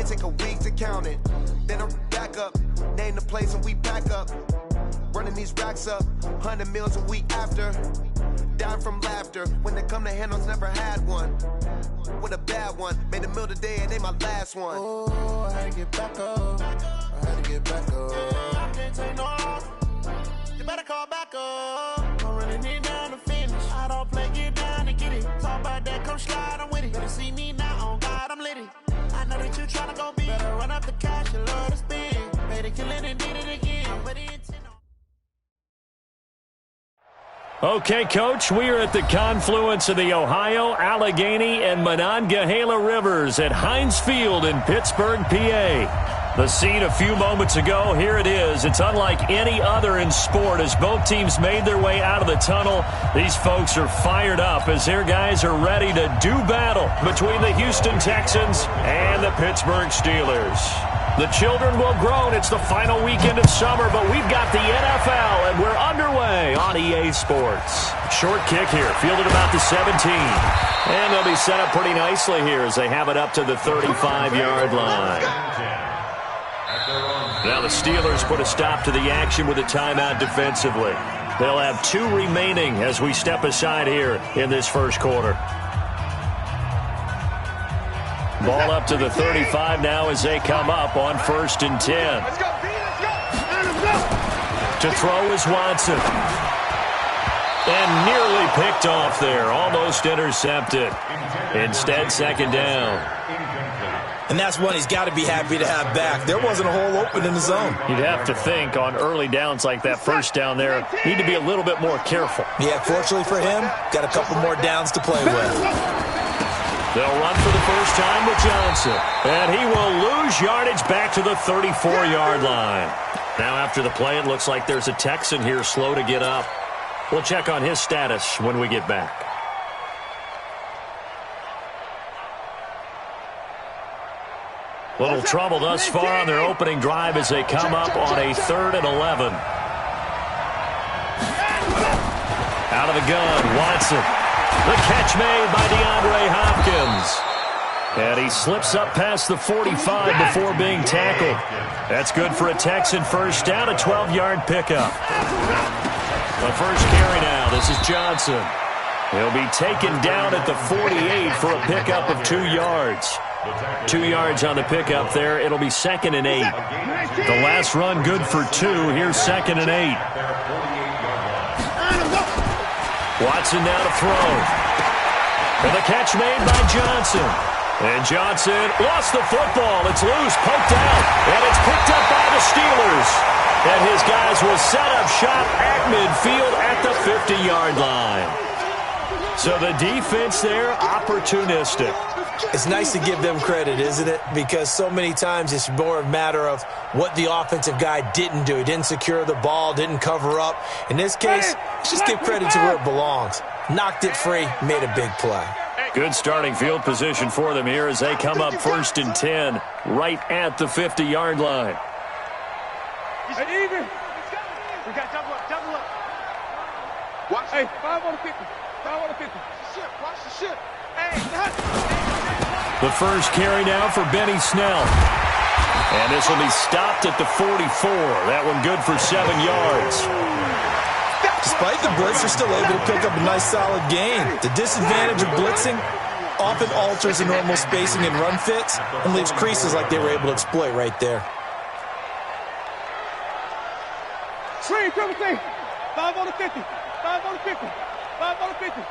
It take a week to count it. Then I'm back up, name the place and we pack up. Running these racks up, 100 meals a week after. Down from laughter, when they come to handles, never had one. With a bad one, made a meal today and ain't my last one. Oh, I had to get back up, I had to get back up. I can't take no loss, you better call back up. I'm running it down to finish, I don't play, get down and get it. Talk about that, come slide, I'm with it. Better see me now, on God, I'm litty. I know that you tryna go big, better run up the cash, you love to spend. Made it, kill it, and did it again. But it Okay, Coach, we are at the confluence of the Ohio, Allegheny, and Monongahela Rivers at Heinz Field in Pittsburgh, PA. The scene a few moments ago, here it is. It's unlike any other in sport as both teams made their way out of the tunnel. These folks are fired up as their guys are ready to do battle between the Houston Texans and the Pittsburgh Steelers. The children will groan. It's the final weekend of summer, but we've got the NFL, and we're underway on EA Sports. Short kick here, fielded about the 17. And they'll be set up pretty nicely here as they have it up to the 35-yard line. Now the Steelers put a stop to the action with a timeout defensively. They'll have 2 remaining as we step aside here in this first quarter. Ball up to the 35 now as they come up on 1st and 10. Let's go, B, let's go. Let's go. To throw is Watson. And nearly picked off there. Almost intercepted. Instead, 2nd down. And that's one he's got to be happy to have back. There wasn't a hole open in the zone. You'd have to think on early downs like that 1st down there, need to be a little bit more careful. Yeah, fortunately for him, got a couple more downs to play with. They'll run for the first time with Johnson. And he will lose yardage back to the 34-yard line. Now after the play, it looks like there's a Texan here slow to get up. We'll check on his status when we get back. Little trouble thus far on their opening drive as they come up on a 3rd and 11. Out of the gun, Watson. The catch made by DeAndre Hopkins. And he slips up past the 45 before being tackled. That's good for a Texan first down, a 12-yard pickup. The first carry now, this is Johnson. He'll be taken down at the 48 for a pickup of 2 yards. 2 yards on the pickup there. It'll be 2nd and 8. The last run good for 2. Here's 2nd and 8. Watson now to throw. And the catch made by Johnson. And Johnson lost the football. It's loose, poked out, and it's picked up by the Steelers. And his guys will set up shop at midfield at the 50-yard line. So the defense there, opportunistic. It's nice to give them credit, isn't it? Because so many times it's more a matter of what the offensive guy didn't do. He didn't secure the ball, didn't cover up. In this case, let's just give credit to where it belongs. Knocked it free, made a big play. Good starting field position for them here as they come up 1st and 10, right at the 50-yard line. Hey, Eager. We got double up. Watch. Hey, 5 on the 50. 5 on the 50. Watch the ship. Hey, the first carry now for Benny Snell. And this will be stopped at the 44. That one good for 7 yards. Despite the blitz, they're still able to pick up a nice solid gain. The disadvantage of blitzing often alters the normal spacing and run fits and leaves creases like they were able to exploit right there. Three, 5 on the 50. 5 on the 50. 5 on the 50.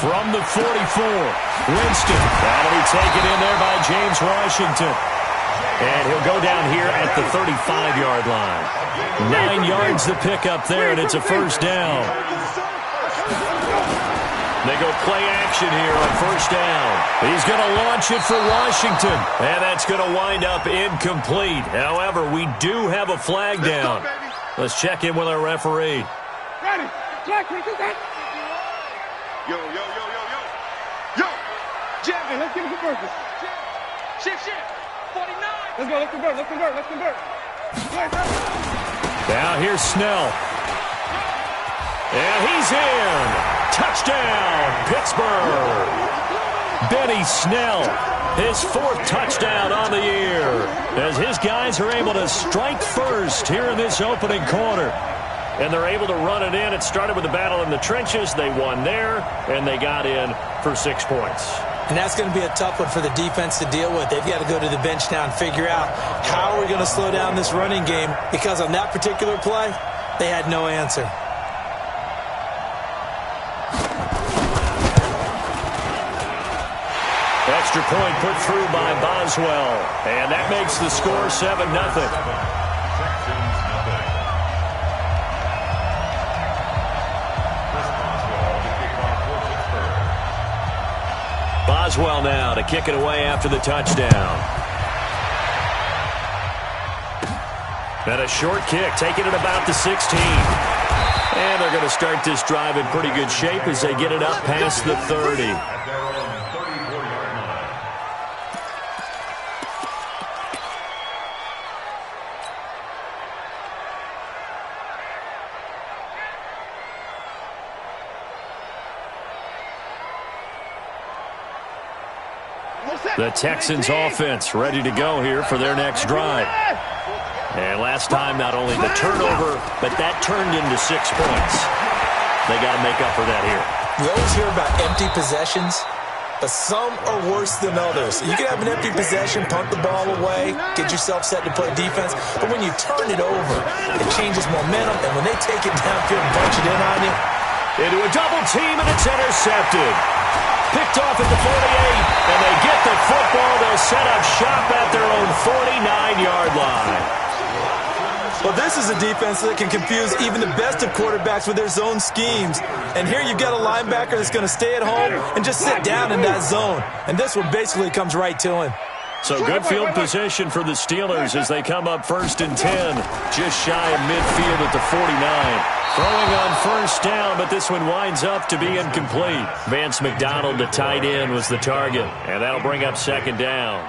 From the 44, Winston. That'll be taken in there by James Washington. And he'll go down here at the 35-yard line. 9 yards the pickup there, and it's a first down. They go play action here on first down. He's going to launch it for Washington, and that's going to wind up incomplete. However, we do have a flag down. Let's check in with our referee. Ready. Yo. Jack, let's get it converted. Shit. 49. Let's convert. Now here's Snell. And he's in. Touchdown, Pittsburgh. Benny Snell, his 4th touchdown on the year, as his guys are able to strike first here in this opening quarter. And they're able to run it in. It started with a battle in the trenches. They won there, and they got in for 6 points. And that's going to be a tough one for the defense to deal with. They've got to go to the bench now and figure out how are we going to slow down this running game, because on that particular play, they had no answer. Extra point put through by Boswell, and that makes the score 7-0. Boswell now to kick it away after the touchdown. And a short kick, taking it about the 16. And they're going to start this drive in pretty good shape as they get it up past the 30. The Texans offense ready to go here for their next drive. And last time, not only the turnover, but that turned into 6 points. They got to make up for that here. We always hear about empty possessions, but some are worse than others. You can have an empty possession, punt the ball away, get yourself set to play defense, but when you turn it over, it changes momentum, and when they take it downfield and bunch it in on you. Into a double team, and it's intercepted. Picked off at the 48, and they get the football. They'll set up shop at their own 49-yard line. Well, this is a defense that can confuse even the best of quarterbacks with their zone schemes. And here you've got a linebacker that's going to stay at home and just sit down in that zone. And this one basically comes right to him. So good field position for the Steelers as they come up 1st and 10, just shy of midfield at the 49. Throwing on 1st down, but this one winds up to be incomplete. Vance McDonald, the tight end, was the target, and that'll bring up 2nd down.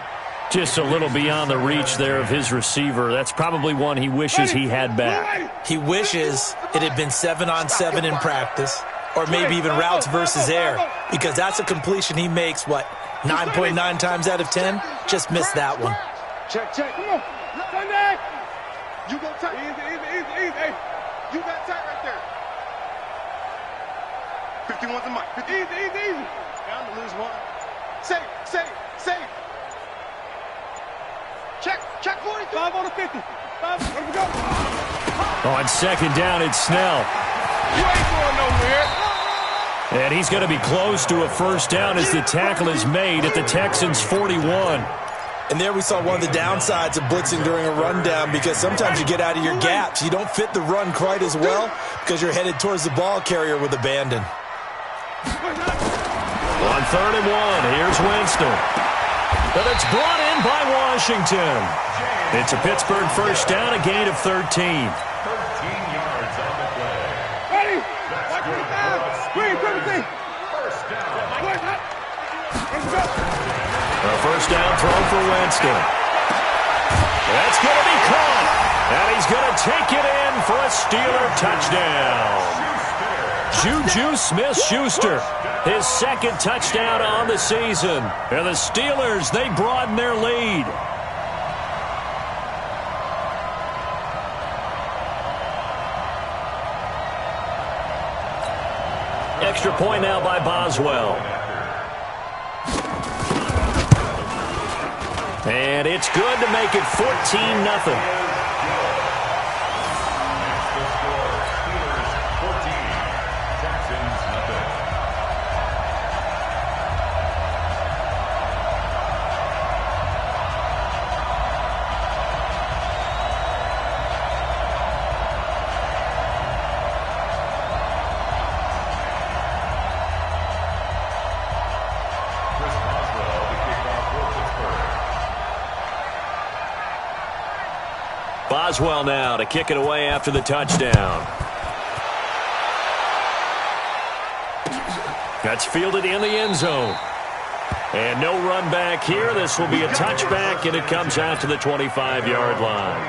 Just a little beyond the reach there of his receiver. That's probably one he wishes he had back. He wishes it had been 7-on-7 in practice, or maybe even routes versus air, because that's a completion he makes, 9.9 times out of 10? Just missed that one. Check. Come on. Turn back. You go tight. Easy. Hey, you got tight right there. 51's the mic. Easy. Down to lose one. Safe. Check 40. 5 on the 50. 5. Where we go? On 2nd down, it's Snell. You ain't going nowhere. And he's going to be close to a 1st down as the tackle is made at the Texans' 41. And there we saw one of the downsides of blitzing during a rundown, because sometimes you get out of your gaps. You don't fit the run quite as well because you're headed towards the ball carrier with abandon. On 3rd and 1, here's Winston. But it's brought in by Washington. It's a Pittsburgh 1st down, a gain of 13. A 1st down throw for Winston. That's going to be caught. And he's going to take it in for a Steeler touchdown. Juju Smith-Schuster, his 2nd touchdown on the season. And the Steelers, they broaden their lead. Extra point now by Boswell. And it's good to make it 14-0. Boswell now to kick it away after the touchdown. That's fielded in the end zone. And no run back here. This will be a touchback, and it comes out to the 25-yard line.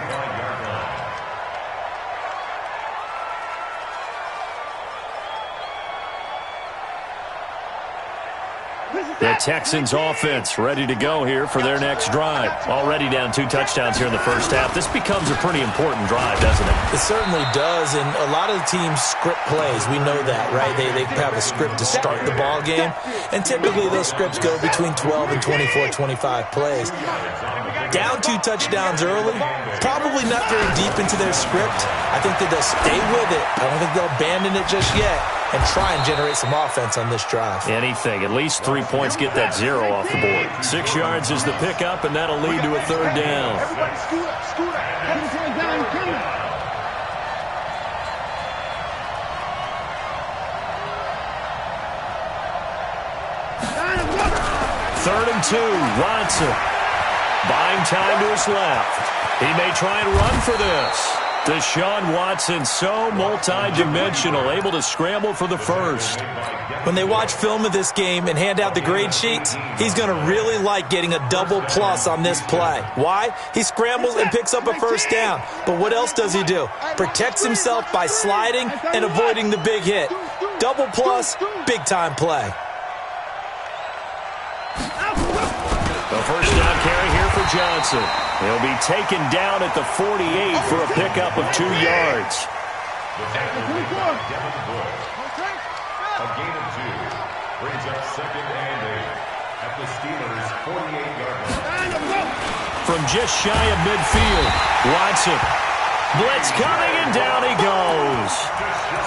Listen The Texans offense ready to go here for their next drive. Already down 2 touchdowns here in the first half. This becomes a pretty important drive, doesn't it? It certainly does, and a lot of the teams script plays. We know that, right? They have a script to start the ball game, and typically those scripts go between 12 and 24, 25 plays. Down 2 touchdowns early, probably not very deep into their script. I think that they'll stay with it. I don't think they'll abandon it just yet and try and generate some offense on this drive. Anything. At least 3 points, get that 0 off the board. 6 yards is the pickup, and that'll lead to a 3rd down. Everybody scoot up, scoot up. Every down coming. Third and 2, Watson. Buying time to his left. He may try and run for this. Deshaun Watson, so multi-dimensional, able to scramble for the first. When they watch film of this game and hand out the grade sheets, he's going to really like getting a double plus on this play. Why? He scrambles and picks up a first down. But what else does he do? Protects himself by sliding and avoiding the big hit. Double plus, big-time play. The first down carry here for Johnson. He'll be taken down at the 48 for a pickup of 2 yards. A gain of 2 brings up 2nd and 8 at the Steelers' 48-yard line. From just shy of midfield, Watson. Blitz coming, and down he goes.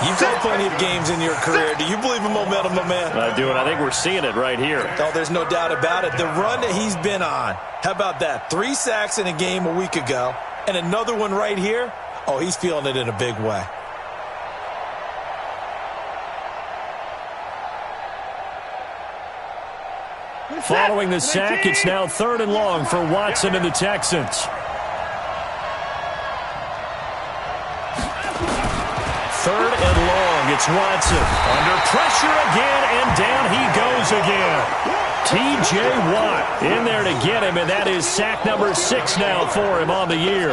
You've had plenty of games in your career. Do you believe in momentum, my man? I do, and I think we're seeing it right here. Oh, there's no doubt about it. The run that he's been on, how about that? 3 sacks in a game a week ago, and another one right here. Oh, he's feeling it in a big way. Following the sack, it's now 3rd and long for Watson and the Texans. 3rd and long, it's Watson. Under pressure again, and down he goes again. T.J. Watt in there to get him, and that is sack number 6 now for him on the year.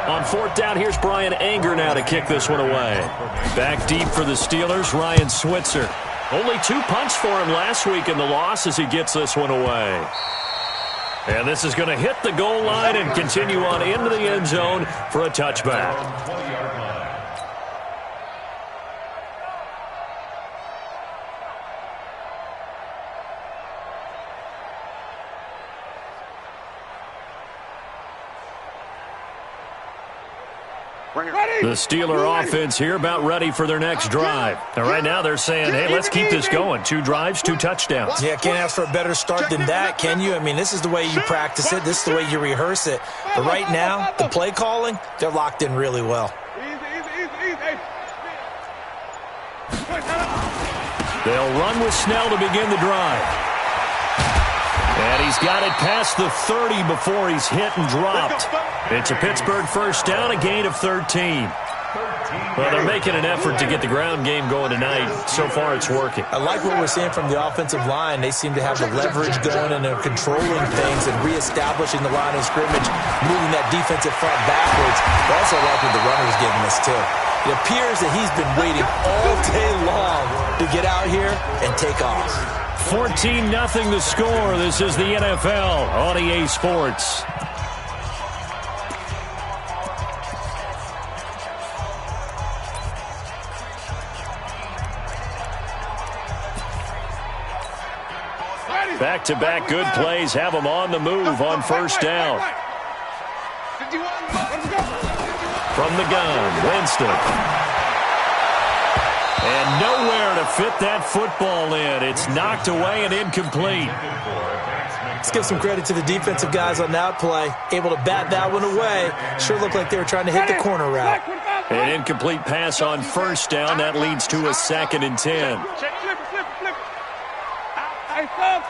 On 4th down, here's Brian Anger now to kick this one away. Back deep for the Steelers, Ryan Switzer. Only 2 punts for him last week in the loss as he gets this one away. And this is going to hit the goal line and continue on into the end zone for a touchback. The Steeler offense here about ready for their next drive. And right now they're saying, hey, let's keep this going. 2 drives, 2 touchdowns. Yeah, can't ask for a better start than that, can you? I mean, this is the way you practice it. This is the way you rehearse it. But right now, the play calling, they're locked in really well. They'll run with Snell to begin the drive. And he's got it past the 30 before he's hit and dropped. It's a Pittsburgh first down, a gain of 13. Well, they're making an effort to get the ground game going tonight. So far, it's working. I like what we're seeing from the offensive line. They seem to have the leverage going, and they're controlling things and reestablishing the line of scrimmage, moving that defensive front backwards. I also like what the runner's giving us, too. It appears that he's been waiting all day long to get out here and take off. 14-0 the score. This is the NFL on EA Sports. Back-to-back good plays have them on the move on first down. From the gun, Winston. And nowhere to fit that football in. It's knocked away and incomplete. Let's give some credit to the defensive guys on that play. Able to bat that one away. Sure looked like they were trying to hit the corner route. An incomplete pass on first down. That leads to a 2nd and 10. Hey, stop.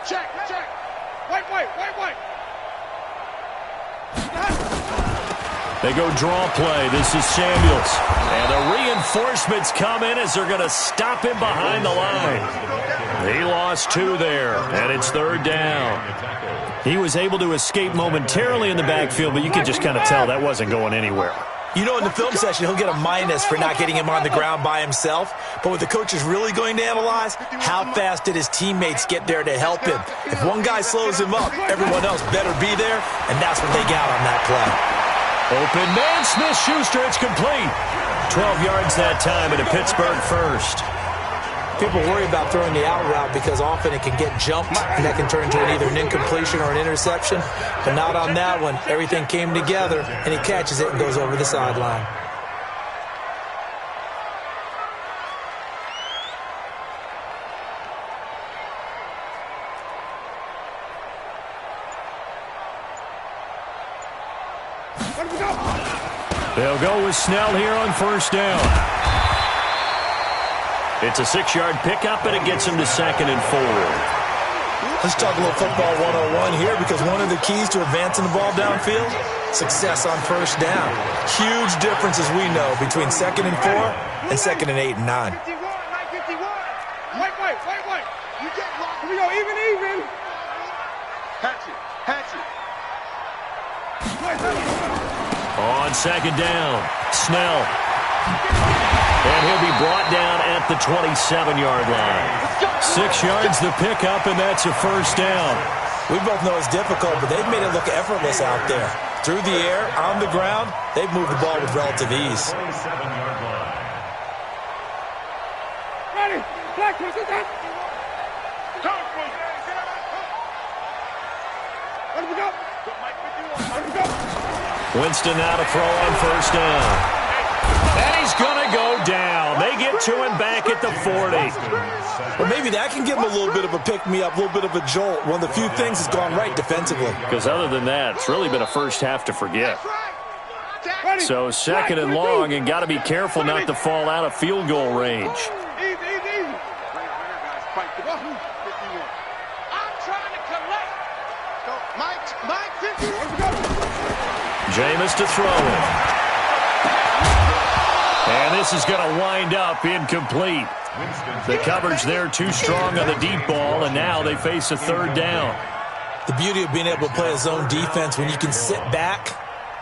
Check. Wait. They go draw play. This is Samuels. And the reinforcements come in as they're going to stop him behind the line. He lost 2 there, and it's 3rd down. He was able to escape momentarily in the backfield, but you could just kind of tell that wasn't going anywhere. You know, in the film session, he'll get a minus for not getting him on the ground by himself. But what the coach is really going to analyze, how fast did his teammates get there to help him? If one guy slows him up, everyone else better be there, and that's what they got on that play. Open man, Smith-Schuster, it's complete. 12 yards that time and a Pittsburgh first. People worry about throwing the out route because often it can get jumped, and that can turn into either an incompletion or an interception. But not on that one. Everything came together, and he catches it and goes over the sideline. They'll go with Snell here on first down. It's a 6-yard pickup, and it gets him to 2nd and 4. Let's talk a little football 101 here, because one of the keys to advancing the ball downfield, success on first down. Huge difference, as we know, between 2nd and 4 and 2nd and 8 and 9. Wait. You get locked. Here we go, even. Hatchet. On 2nd down, Snell. And he'll be brought down at the 27-yard line. 6 yards the pickup, and that's a first down. We both know it's difficult, but they've made it look effortless out there. Through the air, on the ground, they've moved the ball with relative ease. Ready. Black, let me go. Winston now to throw on first down. And he's going to go down. They get to him back at the 40. Well, maybe that can give him a little bit of a pick-me-up, a little bit of a jolt. One of the few things has gone right defensively. Because other than that, it's really been a first half to forget. So 2nd and long, and got to be careful not to fall out of field goal range. Easy. I'm trying to collect. Mike, 50. Jameis to throw it. And this is going to wind up incomplete. The coverage there too strong on the deep ball, and now they face a 3rd down. The beauty of being able to play a zone defense when you can sit back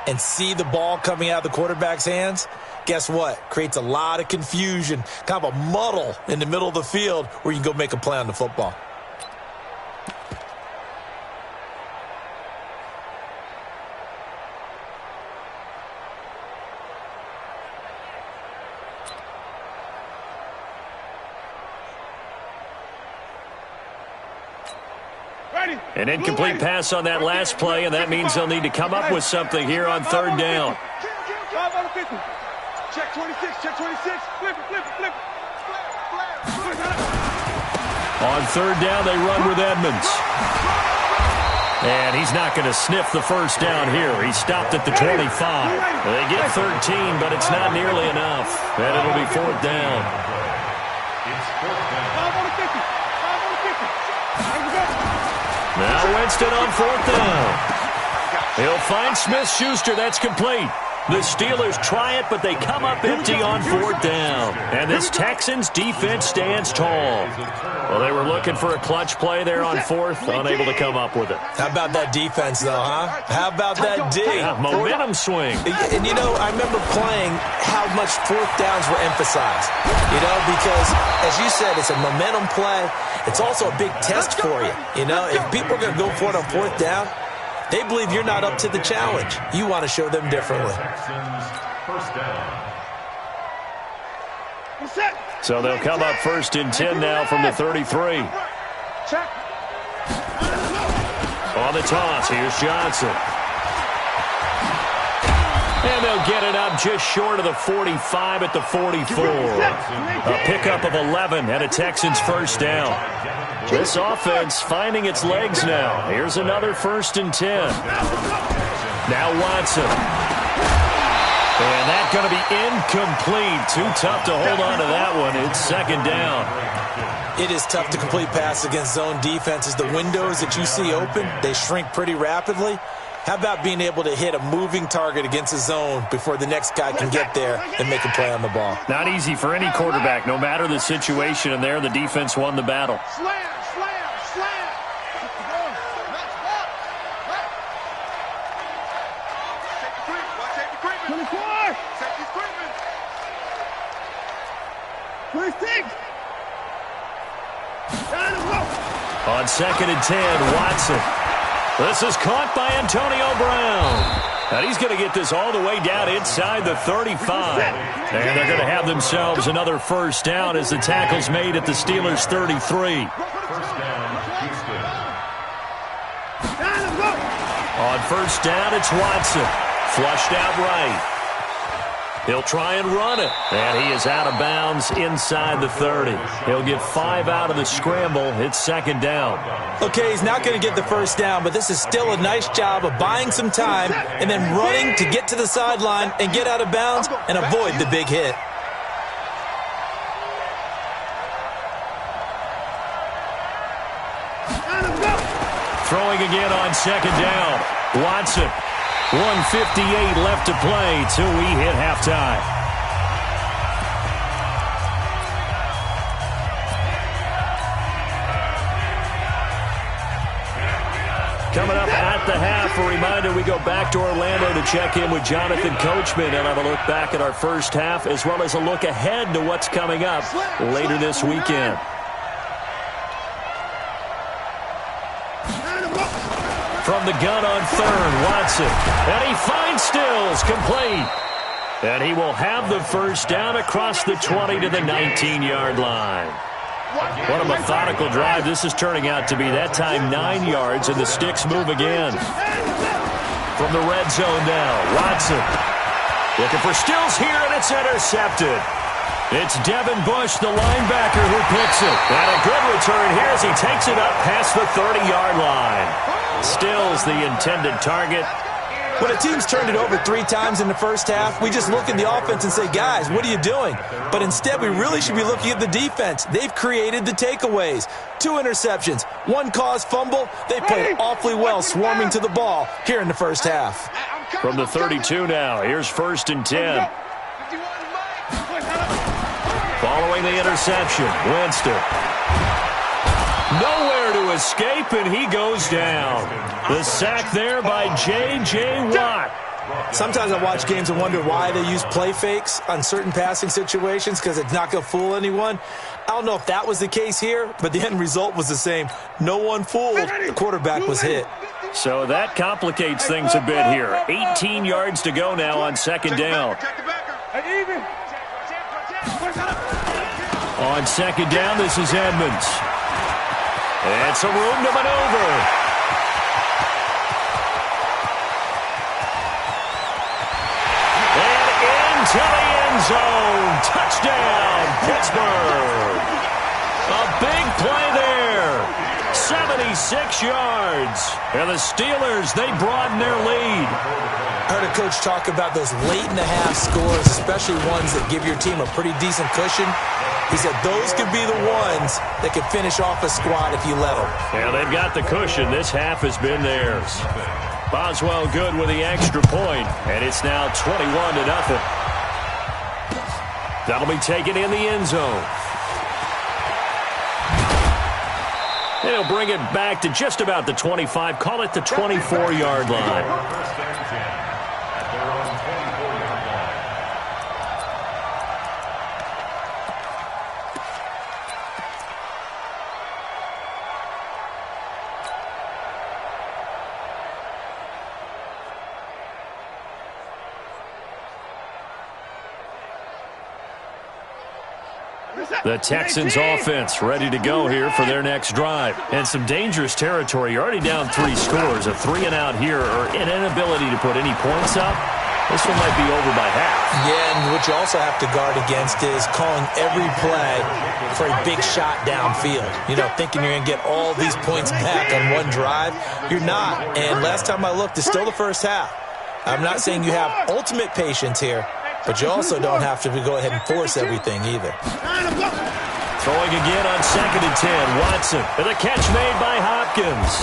and see the ball coming out of the quarterback's hands, guess what? Creates a lot of confusion, kind of a muddle in the middle of the field where you can go make a play on the football. An incomplete pass on that last play, and that means they'll need to come up with something here on 3rd down. 5 on the 50. Check 26. Flip it. On 3rd down, they run with Edmonds. And he's not going to sniff the first down here. He stopped at the 25. They get 13, but it's not nearly enough. And it'll be 4th down. It's 4th down. 5 on the 50. Now Winston on 4th down. He'll find Smith-Schuster. That's complete. The Steelers try it, but they come up empty on 4th down. And this Texans defense stands tall. Well, they were looking for a clutch play there on 4th, unable to come up with it. How about that defense, though, huh? How about that D? Yeah, momentum swing. And, you know, I remember playing how much 4th downs were emphasized. You know, because, as you said, it's a momentum play. It's also a big test for you. You know, if people are going to go for it on 4th down, they believe you're not up to the challenge. You want to show them differently. First down. So they'll come up 1st and 10 now from the 33. On the toss, here's Johnson. And they'll get it up just short of the 45 at the 44. A pickup of 11 and a Texans first down. This offense finding its legs now. Here's another 1st and 10. Now Watson. And that's going to be incomplete. Too tough to hold on to that one. It's 2nd down. It is tough to complete passes against zone defenses. The windows that you see open, they shrink pretty rapidly. How about being able to hit a moving target against a zone before the next guy can get there and make a play on the ball? Not easy for any quarterback, no matter the situation, and there the defense won the battle. Slam. Take the creep. On 2nd and 10, Watson. This is caught by Antonio Brown. And he's going to get this all the way down inside the 35. And they're going to have themselves another first down as the tackle's made at the Steelers' 33. First down, Houston. On first down, it's Watson. Flushed out right. He'll try and run it. And he is out of bounds inside the 30. He'll get 5 out of the scramble. It's 2nd down. Okay, he's not going to get the first down, but this is still a nice job of buying some time and then running to get to the sideline and get out of bounds and avoid the big hit. Throwing again on 2nd down. Watson. 1:58 left to play till we hit halftime. Coming up at the half, a reminder we go back to Orlando to check in with Jonathan Coachman and have a look back at our first half as well as a look ahead to what's coming up later this weekend. From the gun on 3rd, Watson. And he finds Stills, complete. And he will have the first down across the 20 to the 19-yard line. What a methodical drive this is turning out to be. That time 9 yards, and the sticks move again. From the red zone now, Watson. Looking for Stills here, and it's intercepted. It's Devin Bush, the linebacker, who picks it. And a good return here as he takes it up past the 30-yard line. Stills the intended target. When a team's turned it over 3 times in the first half, we just look at the offense and say, guys, what are you doing? But instead, we really should be looking at the defense. They've created the takeaways. 2 interceptions, 1 caused fumble. They played awfully well swarming to the ball here in the first half. From the 32 now, here's 1st and 10. Following the interception, Winston. Nowhere to escape, and he goes down. The sack there by J.J. Watt. Sometimes I watch games and wonder why they use play fakes on certain passing situations because it's not going to fool anyone. I don't know if that was the case here, but the end result was the same. No one fooled. The quarterback was hit. So that complicates things a bit here. 18 yards to go now on 2nd down. On 2nd down, this is Edmonds. It's a room to maneuver. And into the end zone. Touchdown, Pittsburgh. A big play there. 76 yards. And the Steelers, they broaden their lead. I heard a coach talk about those late-in-the-half scores, especially ones that give your team a pretty decent cushion. He said those could be the ones that could finish off a squad if you let them. Yeah, they've got the cushion. This half has been theirs. Boswell good with the extra point, and it's now 21-0. That'll be taken in the end zone. They'll bring it back to just about the 25. Call it the 24-yard line. First and 10 at their own 24-yard line. The Texans offense ready to go here for their next drive. And some dangerous territory. You're already down 3 scores. A 3-and-out here or an inability to put any points up. This one might be over by half. Yeah, and what you also have to guard against is calling every play for a big shot downfield. You know, thinking you're going to get all these points back on one drive. You're not. And last time I looked, it's still the first half. I'm not saying you have ultimate patience here, but you also don't have to go ahead and force everything either. Throwing again on 2nd and 10. Watson with a catch made by Hopkins.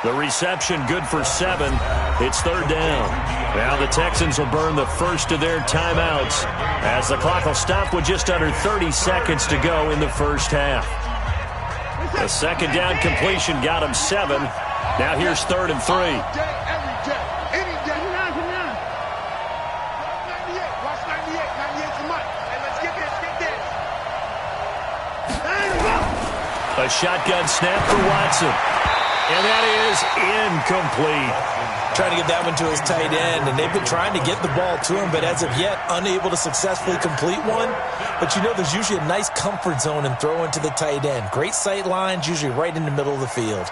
The reception good for 7. It's 3rd down. Now the Texans will burn the first of their timeouts as the clock will stop with just under 30 seconds to go in the first half. The 2nd down completion got him 7. Now here's 3rd and 3. A shotgun snap for Watson. And that is incomplete. Trying to get that one to his tight end, and they've been trying to get the ball to him, but as of yet, unable to successfully complete one. But you know there's usually a nice comfort zone in throwing to the tight end. Great sight lines, usually right in the middle of the field.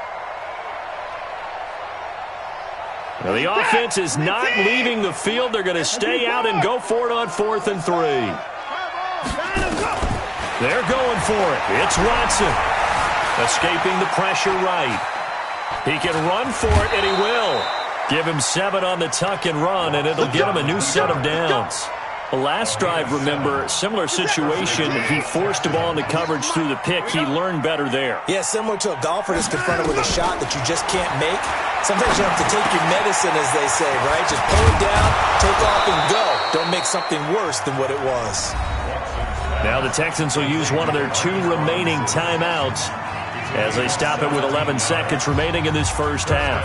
Well, the offense is not leaving the field. They're going to stay out and go for it on 4th and 3. They're going for it. It's Watson. Escaping the pressure right. He can run for it, and he will. Give him 7 on the tuck and run, and it'll get him a new set of downs. The last drive, remember, similar situation. He forced the ball into coverage through the pick. He learned better there. Yeah, similar to a golfer that's confronted with a shot that you just can't make. Sometimes you have to take your medicine, as they say, right? Just pull it down, take off, and go. Don't make something worse than what it was. Now the Texans will use one of their 2 remaining timeouts as they stop it with 11 seconds remaining in this first half.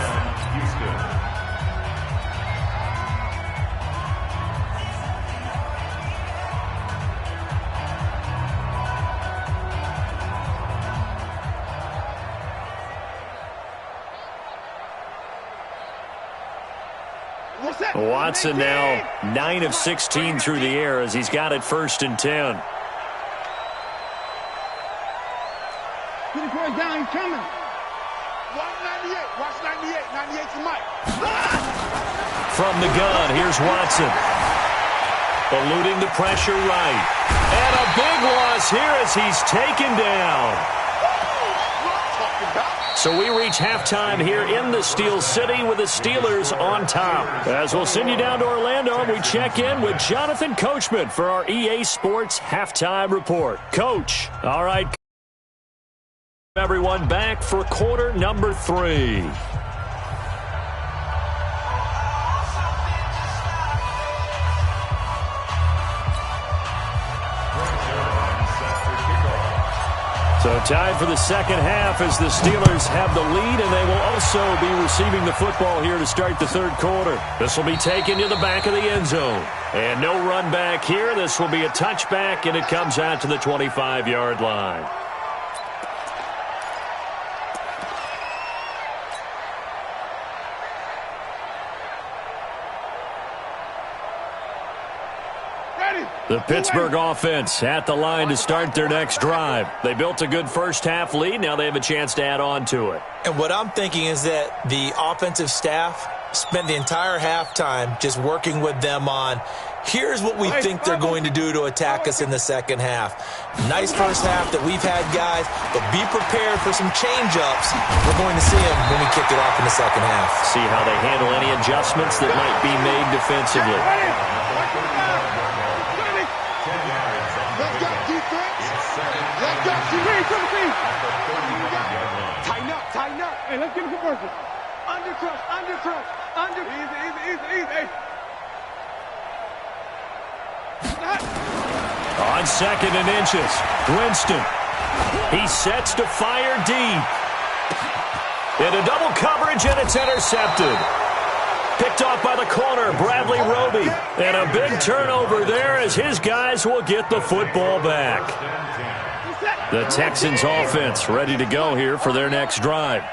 Watson now 9 of 16 through the air as he's got it 1st and 10. Down, he's coming. 198. Watch 98. 98 to Mike. From the gun, here's Watson. Eluding the pressure right. And a big loss here as he's taken down. So we reach halftime here in the Steel City with the Steelers on top. As we'll send you down to Orlando, we check in with Jonathan Coachman for our EA Sports Halftime Report. Coach, all right. Everyone back for quarter number 3. So time for the second half as the Steelers have the lead, and they will also be receiving the football here to start the 3rd quarter. This will be taken to the back of the end zone. And no run back here. This will be a touchback, and it comes out to the 25-yard line. The Pittsburgh offense at the line to start their next drive. They built a good first half lead. Now they have a chance to add on to it. And what I'm thinking is that the offensive staff spent the entire halftime just working with them on, here's what we think they're going to do to attack us in the second half. Nice first half that we've had, guys, but be prepared for some change-ups. We're going to see them when we kick it off in the second half. See how they handle any adjustments that might be made defensively. Tighten up. Hey, let's get a conversion. Undercrush. Easy. On 2nd and inches, Winston. He sets to fire deep. Into double coverage, and it's intercepted. Picked off by the corner, Bradley Roby. And a big turnover there as his guys will get the football back. The Texans offense ready to go here for their next drive.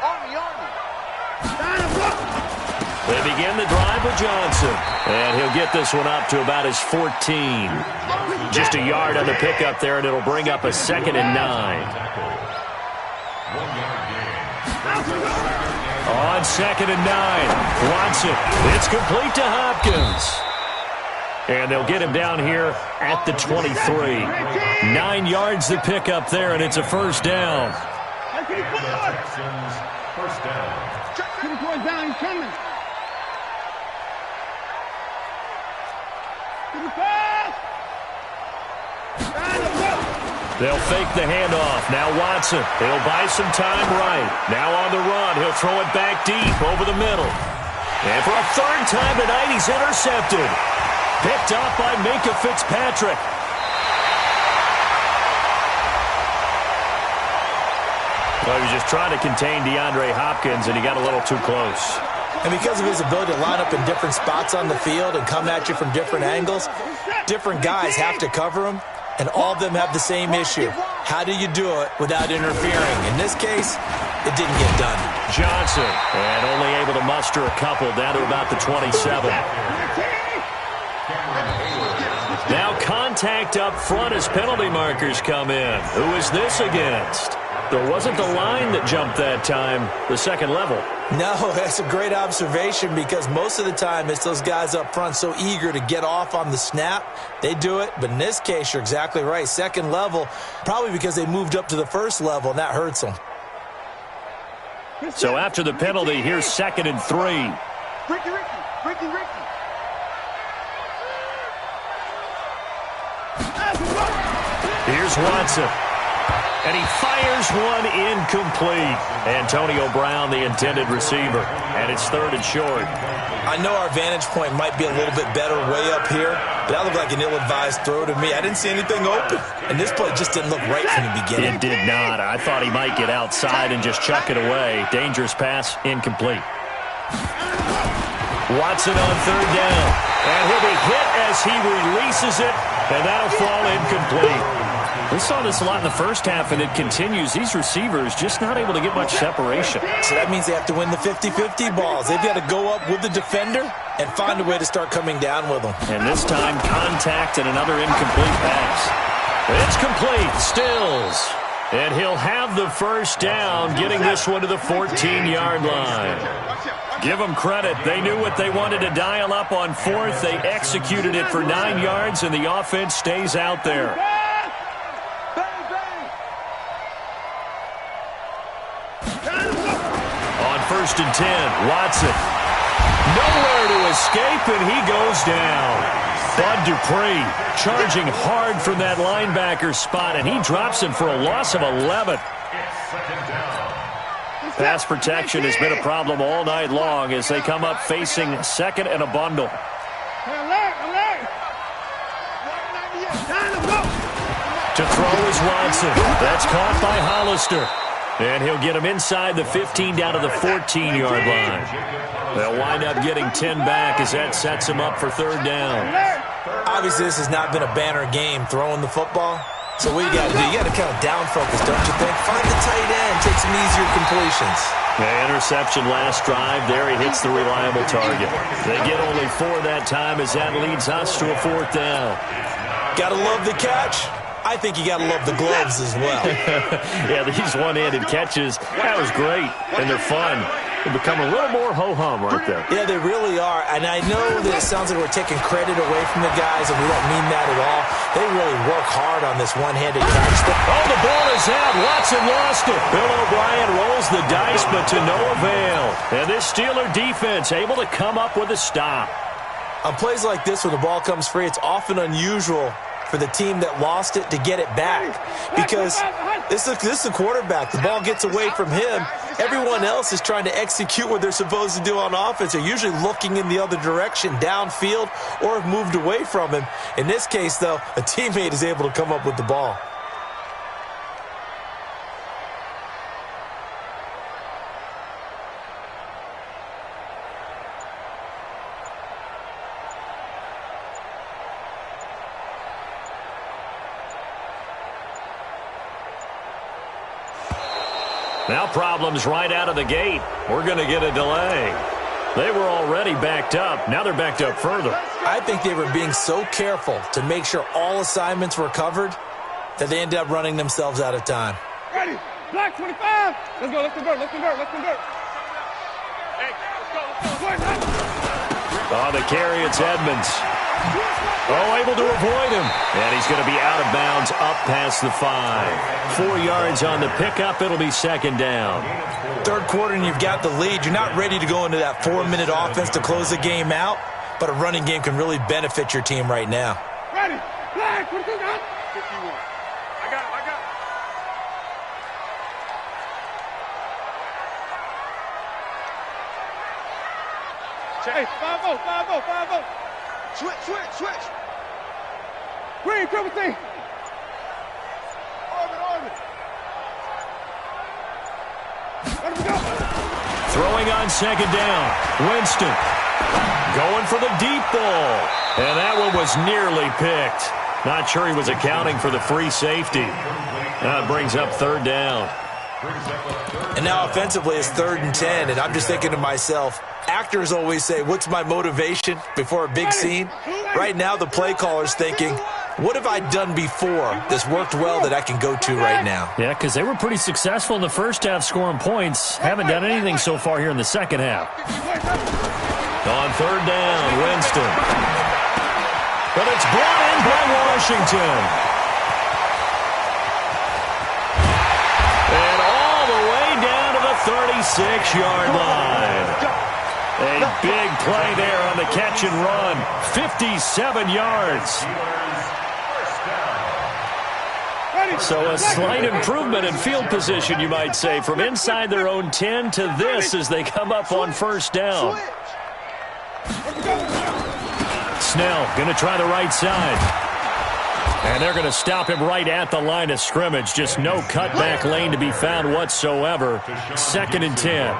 They begin the drive with Johnson. And he'll get this one up to about his 14. Just a yard on the pickup there, and it'll bring up a 2nd and 9. On 2nd and 9, Watson. It's complete to Hopkins. And they'll get him down here at the 23. 9 yards to pick up there, and it's a first down. First down. Down, he's coming. They'll fake the handoff. Now Watson. He'll buy some time right. Now on the run. He'll throw it back deep over the middle. And for a 3rd time tonight, he's intercepted. Picked off by Minkah Fitzpatrick. Well, he was just trying to contain DeAndre Hopkins, and he got a little too close. And because of his ability to line up in different spots on the field and come at you from different angles, different guys have to cover him, and all of them have the same issue. How do you do it without interfering? In this case, it didn't get done. Johnson, and only able to muster a couple down to about the 27. Now contact up front as penalty markers come in. Who is this against? There wasn't the line that jumped that time, the second level. No, that's a great observation because most of the time it's those guys up front so eager to get off on the snap. They do it, but in this case, you're exactly right. Second level, probably because they moved up to the first level, and that hurts them. So after the penalty, here's 2nd and 3. Ricky. Here's Watson. And he fires one incomplete. Antonio Brown, the intended receiver. And it's 3rd and short. I know our vantage point might be a little bit better way up here, but that looked like an ill-advised throw to me. I didn't see anything open. And this play just didn't look right from the beginning. It did not. I thought he might get outside and just chuck it away. Dangerous pass, incomplete. Watson on 3rd down. And he'll be hit as he releases it. And that'll fall incomplete. We saw this a lot in the first half, and it continues. These receivers just not able to get much separation. So that means they have to win the 50-50 balls. They've got to go up with the defender and find a way to start coming down with them. And this time, contact and another incomplete pass. It's complete. Stills. And he'll have the first down, getting this one to the 14-yard line. Give them credit. They knew what they wanted to dial up on 4th. They executed it for 9 yards, and the offense stays out there. On 1st and 10, Watson. Nowhere to escape, and he goes down. Bud Dupree charging hard from that linebacker spot, and he drops him for a loss of 11. Pass protection has been a problem all night long as they come up facing 2nd and a bundle. To throw is Watson. That's caught by Hollister. And he'll get him inside the 15 down to the 14-yard line. They'll wind up getting 10 back as that sets him up for 3rd down. Obviously, this has not been a banner game throwing the football. So what you got to do, you got to kind of down focus, don't you think? Find the tight end, take some easier completions. The interception last drive. There he hits the reliable target. They get only 4 that time as that leads us to a 4th down. Got to love the catch. I think you got to love the gloves as well. Yeah, these one-handed catches, that was great, and they're fun. They become a little more ho-hum right there. Yeah, they really are, and I know that it sounds like we're taking credit away from the guys, and we don't mean that at all. They really work hard on this one-handed catch. Oh, the ball is out. Watson lost it. Bill O'Brien rolls the dice, but to no avail. And this Steeler defense able to come up with a stop. On plays like this where the ball comes free, it's often unusual for the team that lost it to get it back because this is the quarterback. The ball gets away from him. Everyone else is trying to execute what they're supposed to do on offense. They're usually looking in the other direction, downfield, or have moved away from him. In this case, though, a teammate is able to come up with the ball. Now problems right out of the gate. We're going to get a delay. They were already backed up. Now they're backed up further. I think they were being so careful to make sure all assignments were covered that they ended up running themselves out of time. Ready. Black 25. Let's go. Let's convert. Let's convert. Let's convert. Hey, let's go. Oh, the carry, it's Edmonds. Oh, able to avoid him. And he's going to be out of bounds up past the 5. 4 yards on the pickup. It'll be 2nd down. Third quarter and you've got the lead. You're not ready to go into that 4-minute offense to close the game out, but a running game can really benefit your team right now. Ready. Black 52. 51. I got it. Hey, 5-0, 5-0, 5-0. Switch. Green, triple T. Orbit. Let him go. Throwing on 2nd down. Winston going for the deep ball. And that one was nearly picked. Not sure he was accounting for the free safety. That brings up third down. And now offensively it's 3rd and 10, and I'm just thinking to myself, actors always say, what's my motivation before a big scene? Right now the play caller's thinking, what have I done before that's worked well that I can go to right now? Yeah, because they were pretty successful in the first half scoring points. Haven't done anything so far here in the second half. On third down, Winston. But it's brought in by Washington. And all the way down to the 36-yard line. A big play there on the catch and run. 57 yards. So a slight improvement in field position, you might say, from inside their own 10 to this as they come up on first down. Snell going to try the right side. And they're going to stop him right at the line of scrimmage. Just no cutback lane to be found whatsoever. 2nd and 10.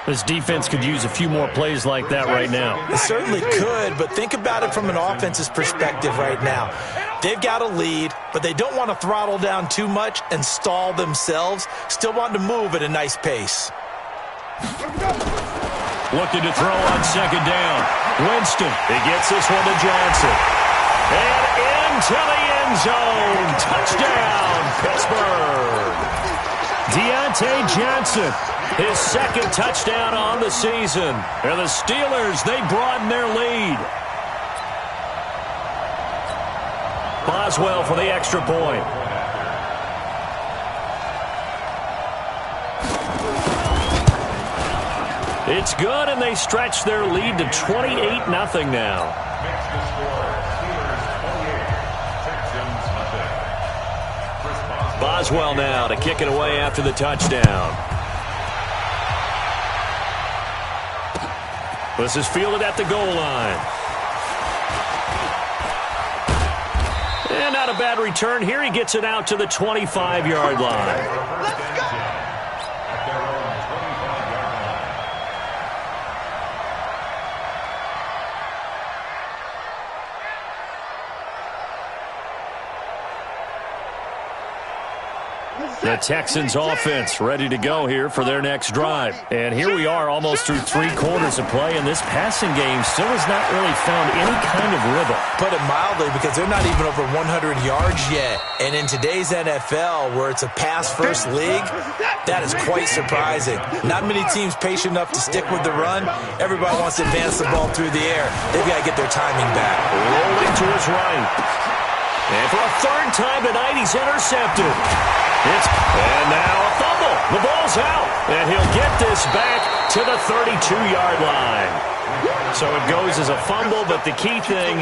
This defense could use a few more plays like that right now. It certainly could, but think about it from an offense's perspective right now. They've got a lead, but they don't want to throttle down too much and stall themselves. Still want to move at a nice pace. Looking to throw on 2nd down. Winston, he gets this one to Johnson. And into the end zone. Touchdown, Pittsburgh. Deontay Johnson, his 2nd touchdown on the season. And the Steelers, they broaden their lead. Boswell for the extra point. It's good, and they stretch their lead to 28-0 now. Boswell now to kick it away after the touchdown. This is fielded at the goal line. And not a bad return here. He gets it out to the 25-yard line. The Texans offense ready to go here for their next drive. And here we are almost through 3 quarters of play, and this passing game still has not really found any kind of rhythm. Put it mildly, because they're not even over 100 yards yet. And in today's NFL, where it's a pass-first league, that is quite surprising. Not many teams patient enough to stick with the run. Everybody wants to advance the ball through the air. They've got to get their timing back. Rolling to his right. And for a 3rd time tonight, he's intercepted. And now a fumble. The ball's out. And he'll get this back to the 32-yard line. So it goes as a fumble, but the key thing,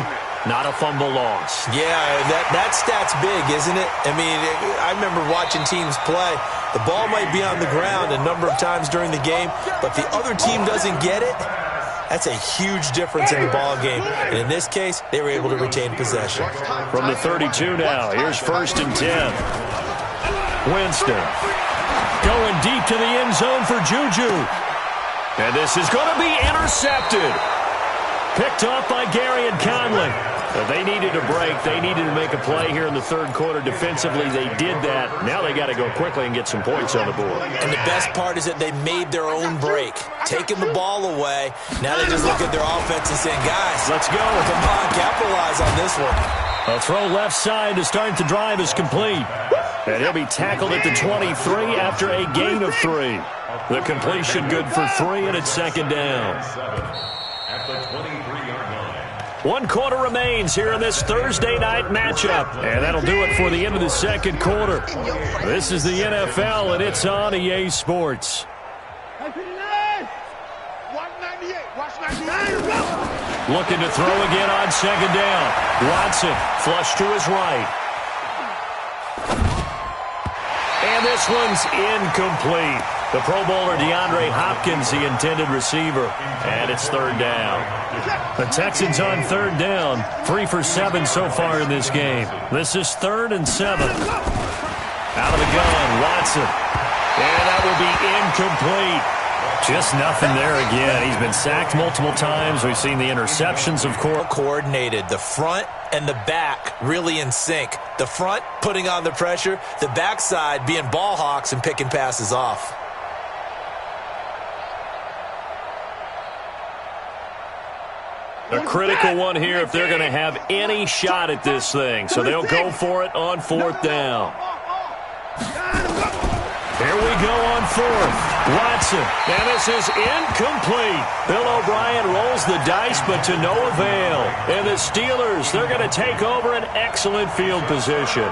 not a fumble loss. Yeah, that stat's big, isn't it? I mean, I remember watching teams play. The ball might be on the ground a number of times during the game, but if the other team doesn't get it, that's a huge difference in the ball game. And in this case, they were able to retain possession. From the 32 now, here's 1st and 10. Winston going deep to the end zone for Juju. And this is going to be intercepted. Picked off by Gary and Conley. But they needed a break. They needed to make a play here in the 3rd quarter. Defensively, they did that. Now they got to go quickly and get some points on the board. And the best part is that they made their own break. Taking the ball away. Now they just look at their offense and saying, guys, let's go. Come on, capitalize on this one. A throw left side to start the drive is complete. And he'll be tackled at the 23 after a gain of 3. The completion good for 3, and it's 2nd down. At the 23-yard line. 1 quarter remains here in this Thursday night matchup. And that'll do it for the end of the 2nd quarter. This is the NFL, and it's on EA Sports. Looking to throw again on 2nd down. Watson flush to his right. And this one's incomplete. The Pro Bowler DeAndre Hopkins, the intended receiver. And it's 3rd down. The Texans on 3rd down. 3 for 7 so far in this game. This is 3rd and 7. Out of the gun, Watson. And that will be incomplete. Just nothing there again. He's been sacked multiple times. We've seen the interceptions, of course. Coordinated. The front and the back really in sync. The front putting on the pressure, the backside being ball hawks and picking passes off. A critical one here if they're going to have any shot at this thing. So they'll go for it on fourth down. Here we go on fourth. Watson, and this is incomplete. Bill O'Brien rolls the dice, but to no avail. And the Steelers, they're going to take over an excellent field position.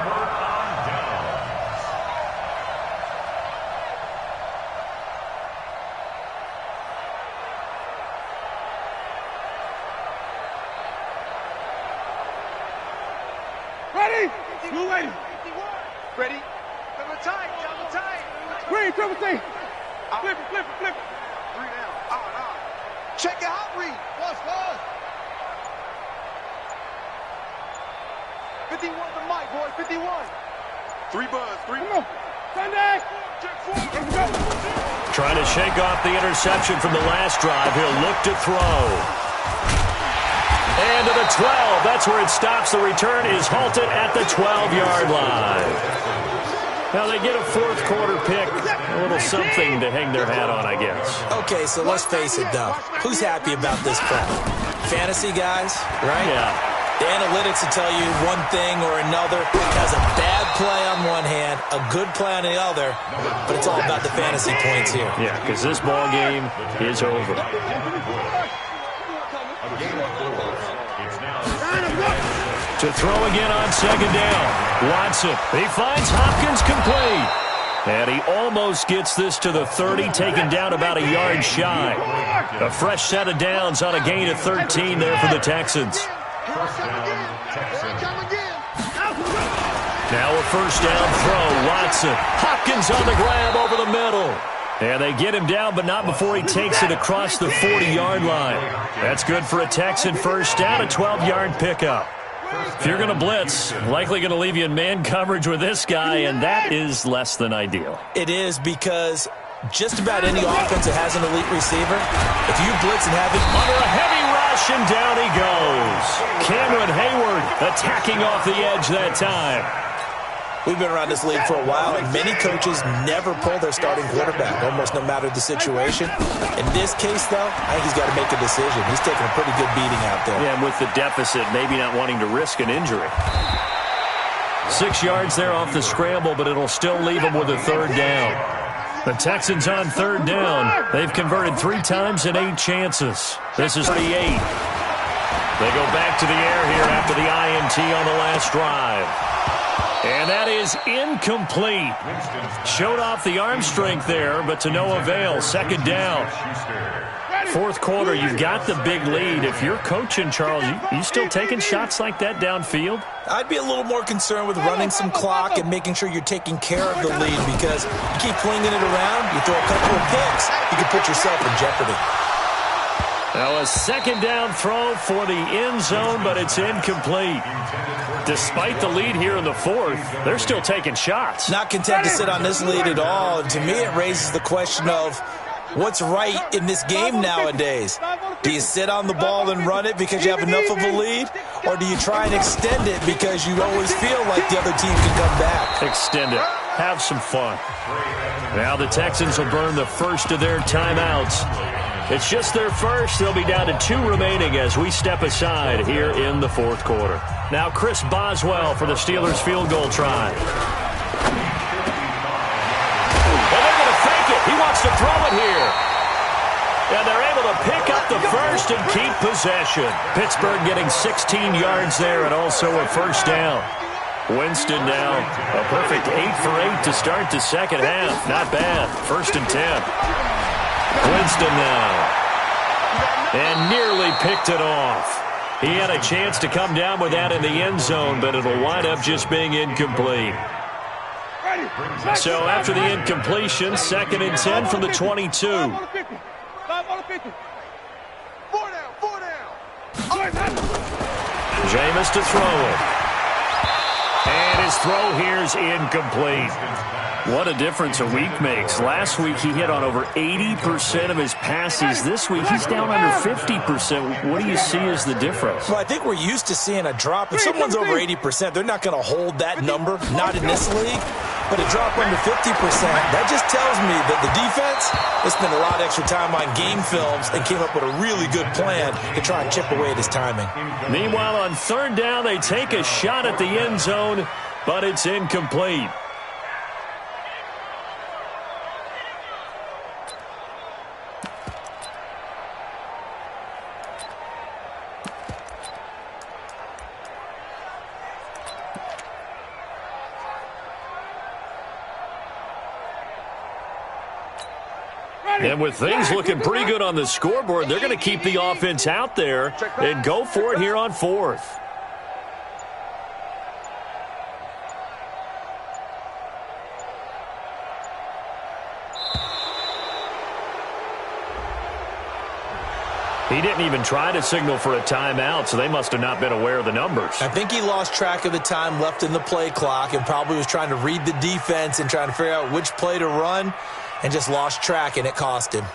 Ready? You ready? Ready? Double tight, double tight. Green, triple T. Flip it, flip it, flip it. 3 down. Check it out, Reed. Watch. 51 the mic, boy. 51. 3 buzz, 3. Come on. Sunday. Check 4. Let's go. Trying to shake off the interception from the last drive. He'll look to throw. And to the 12. That's where it stops. The return is halted at the 12-yard line. Now they get a fourth quarter pick. A little something to hang their hat on, I guess. Okay, so let's face it, though. Who's happy about this play? Fantasy guys, right? Yeah. The analytics will tell you one thing or another. Has a bad play on one hand, a good play on the other, but it's all about the fantasy points here. Yeah, because this ball game is over. To throw again on second down. Watson, he finds Hopkins complete. And he almost gets this to the 30, taken down about a yard shy. A fresh set of downs on a gain of 13 there for the Texans. Now a first down throw. Watson, Hopkins on the grab over the middle. And they get him down, but not before he takes it across the 40-yard line. That's good for a Texan first down, a 12-yard pickup. If you're going to blitz, likely going to leave you in man coverage with this guy, and that is less than ideal. It is, because just about any offense that has an elite receiver, if you blitz and have it under a heavy rush, and down he goes. Cameron Hayward attacking off the edge that time. We've been around this league for a while, and many coaches never pull their starting quarterback, almost no matter the situation. In this case, though, I think he's got to make a decision. He's taking a pretty good beating out there. Yeah, and with the deficit, maybe not wanting to risk an injury. 6 yards there off the scramble, but it'll still leave him with a third down. The Texans on third down. They've converted 3 times in 8 chances. This is 38. They go back to the air here after the INT on the last drive. And that is incomplete. Showed off the arm strength there, but to no avail. Second down. Fourth quarter, you've got the big lead. If you're coaching, Charles, you still taking shots like that downfield? I'd be a little more concerned with running some clock and making sure you're taking care of the lead, because you keep flinging it around, you throw a couple of picks, you can put yourself in jeopardy. Now a second down throw for the end zone, but it's incomplete. Despite the lead here in the fourth, they're still taking shots. Not content to sit on this lead at all. And to me, it raises the question of what's right in this game nowadays. Do you sit on the ball and run it because you have enough of a lead? Or do you try and extend it because you always feel like the other team can come back? Extend it. Have some fun. Now the Texans will burn the first of their timeouts. It's just their first. They'll be down to 2 remaining as we step aside here in the fourth quarter. Now Chris Boswell for the Steelers field goal try. Well, they're going to fake it. He wants to throw it here. And they're able to pick up the first and keep possession. Pittsburgh getting 16 yards there and also a first down. Winston now, a perfect 8 for 8 to start the second half. Not bad. 1st and 10. Winston now. And nearly picked it off. He had a chance to come down with that in the end zone, but it'll wind up just being incomplete. So after the incompletion, 2nd and 10 from the 22. 5 on the 50. 4 down, 4 down. Jameis to throw it. And his throw here is incomplete. What a difference a week makes. Last week, he hit on over 80% of his passes. This week, he's down under 50%. What do you see as the difference? Well, I think we're used to seeing a drop. If someone's over 80%, they're not going to hold that number, not in this league. But a drop under 50%, that just tells me that the defense, they spent a lot of extra time on game films and came up with a really good plan to try and chip away at his timing. Meanwhile, on third down, they take a shot at the end zone, but it's incomplete. And with things looking pretty good on the scoreboard, they're going to keep the offense out there and go for it here on fourth. He didn't even try to signal for a timeout, so they must have not been aware of the numbers. I think he lost track of the time left in the play clock and probably was trying to read the defense and trying to figure out which play to run, and just lost track, and it cost him.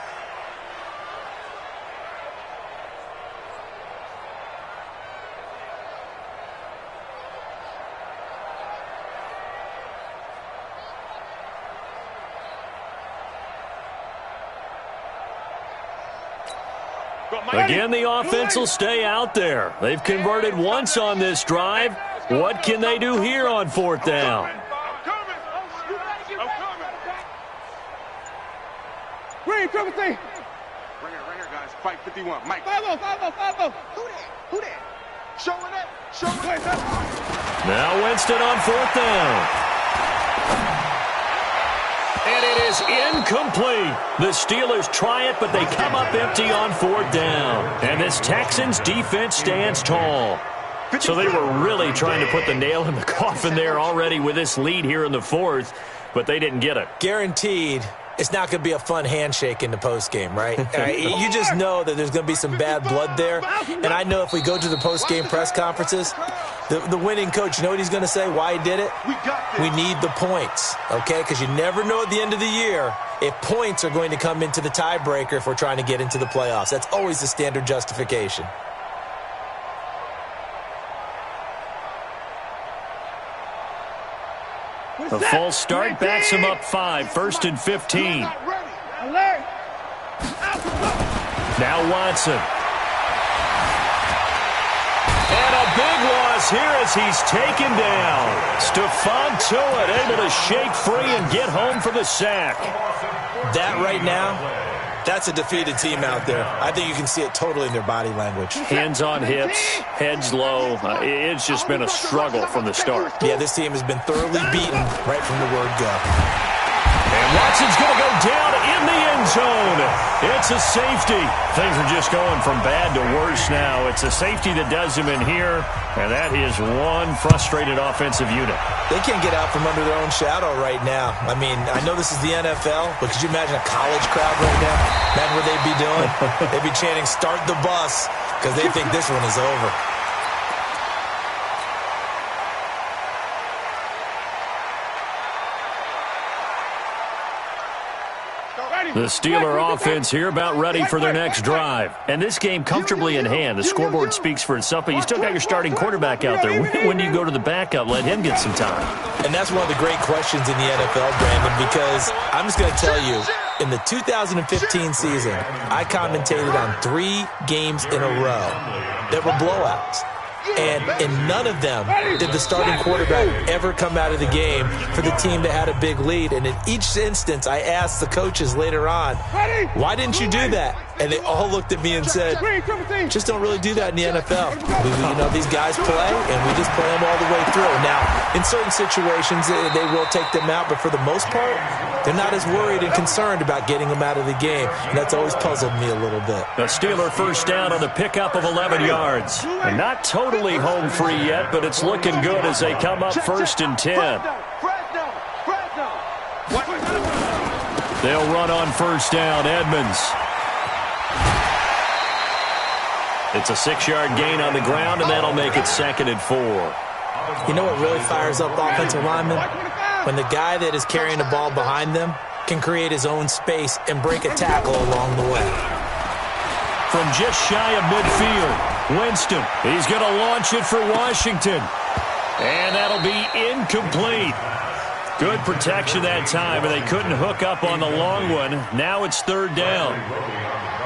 Again, the offense will stay out there. They've converted once on this drive. What can they do here on fourth down? Green, triple T. Right here, guys. Fight 51. Mike. 5-0. Who that? Showing up. Now Winston on fourth down. And it is incomplete. The Steelers try it, but they come up empty on fourth down. And this Texans defense stands tall. So they were really trying to put the nail in the coffin there already with this lead here in the fourth, but they didn't get it. Guaranteed. It's not going to be a fun handshake in the postgame, right? You just know that there's going to be some bad blood there. And I know if we go to the postgame press conferences, the winning coach, you know what he's going to say, why he did it? We need the points, okay? Because you never know at the end of the year if points are going to come into the tiebreaker if we're trying to get into the playoffs. That's always the standard justification. A false start backs him up 5, 1st and 15. Now Watson. And a big loss here as he's taken down. Stephon Tuitt able to shake free and get home for the sack. That right now, that's a defeated team out there. I think you can see it totally in their body language. Hands on hips, heads low. It's just been a struggle from the start. Yeah, this team has been thoroughly beaten right from the word go. And Watson's going to go down in the end zone. It's a safety. Things are just going from bad to worse now. It's a safety that does him in here, and that is one frustrated offensive unit. They can't get out from under their own shadow right now. I mean, I know this is the NFL, but could you imagine a college crowd right now? Imagine what they'd be doing. They'd be chanting, "Start the bus," because they think this one is over. The Steeler offense here about ready for their next drive. And this game comfortably in hand. The scoreboard speaks for itself, but you still got your starting quarterback out there. When do you go to the backup? Let him get some time. And that's one of the great questions in the NFL, Brandon, because I'm just going to tell you, in the 2015 season, I commentated on 3 games in a row that were blowouts. And in none of them did the starting quarterback ever come out of the game for the team that had a big lead. And in each instance, I asked the coaches later on, why didn't you do that? And they all looked at me and said, just don't really do that in the NFL. You know, these guys play, and we just play them all the way through. Now, in certain situations, they will take them out, but for the most part, they're not as worried and concerned about getting them out of the game. And that's always puzzled me a little bit. The Steeler first down on the pickup of 11 yards. And not totally home free yet, but it's looking good as they come up 1st and 10. They'll run on first down. Edmonds. It's a 6-yard gain on the ground, and that'll make it 2nd and 4. You know what really fires up offensive linemen? when the guy that is carrying the ball behind them can create his own space and break a tackle along the way. From just shy of midfield, Winston, he's going to launch it for Washington. And that'll be incomplete. Good protection that time, and they couldn't hook up on the long one. Now it's third down.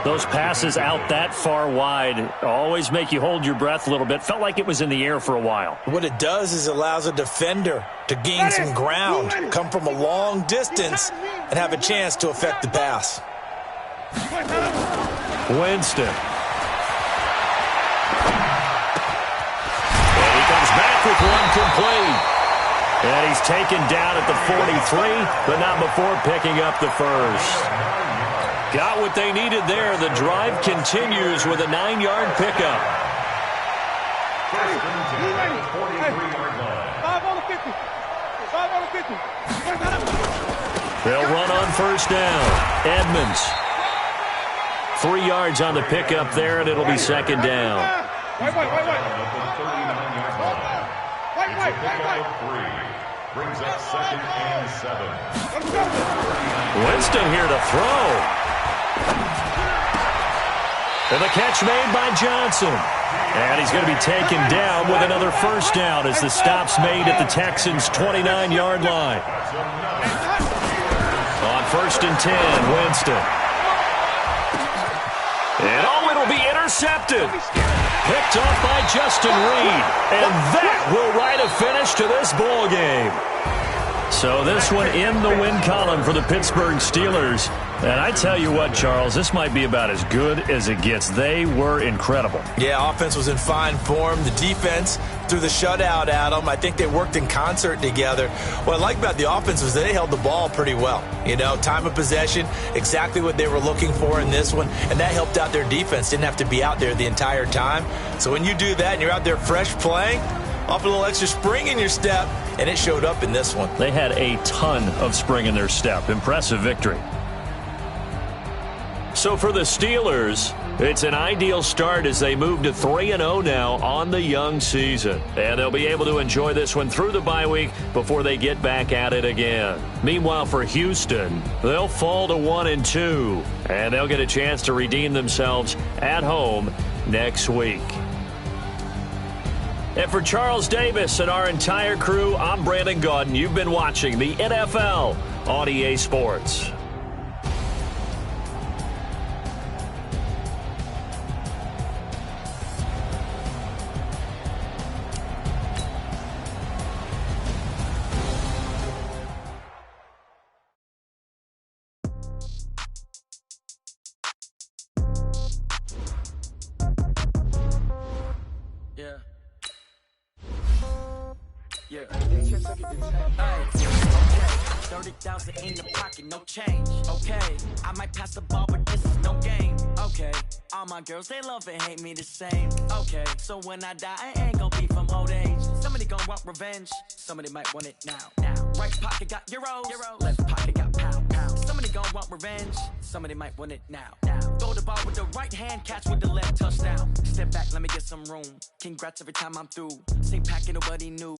Those passes out that far wide always make you hold your breath a little bit. Felt like it was in the air for a while. What it does is it allows a defender to gain some ground, come from a long distance, and have a chance to affect the pass. Winston. And he comes back with one complete. And he's taken down at the 43, but not before picking up the first. Got what they needed there. The drive continues with a 9-yard pickup. Hey, 5 on the 50. 5 on the 50. They'll run on first down. Edmonds. 3 yards on the pickup there, and it'll be second down. Wait. Brings up 2nd and 7. Winston here to throw. And the catch made by Johnson. And he's going to be taken down with another first down as the stop's made at the Texans' 29-yard line. On 1st and 10, Winston. And it'll be intercepted. Picked off by Justin Reed. And that will write a finish to this ball game. So this one in the win column for the Pittsburgh Steelers. And I tell you what, Charles, this might be about as good as it gets. They were incredible. Yeah, offense was in fine form. The defense threw the shutout at them. I think they worked in concert together. What I like about the offense was they held the ball pretty well. You know, time of possession, exactly what they were looking for in this one. And that helped out their defense. Didn't have to be out there the entire time. So when you do that and you're out there fresh playing, off a little extra spring in your step, and it showed up in this one. They had a ton of spring in their step. Impressive victory. So for the Steelers, it's an ideal start as they move to 3-0 now on the young season. And they'll be able to enjoy this one through the bye week before they get back at it again. Meanwhile, for Houston, they'll fall to 1-2. And they'll get a chance to redeem themselves at home next week. And for Charles Davis and our entire crew, I'm Brandon Gaudin. You've been watching the NFL on EA Sports. Yeah. Hey, okay. 30,000 in the pocket, no change. Okay, I might pass the ball, but this is no game. Okay, all my girls, they love and hate me the same. Okay, so when I die, I ain't gon' be from old age. Somebody gon' want revenge, somebody might want it now. Right pocket got euros, left pocket got pound. Somebody gon' want revenge, somebody might want it now. Throw the ball with the right hand, catch with the left, touchdown. Step back, let me get some room. Congrats every time I'm through. Same packet, nobody knew.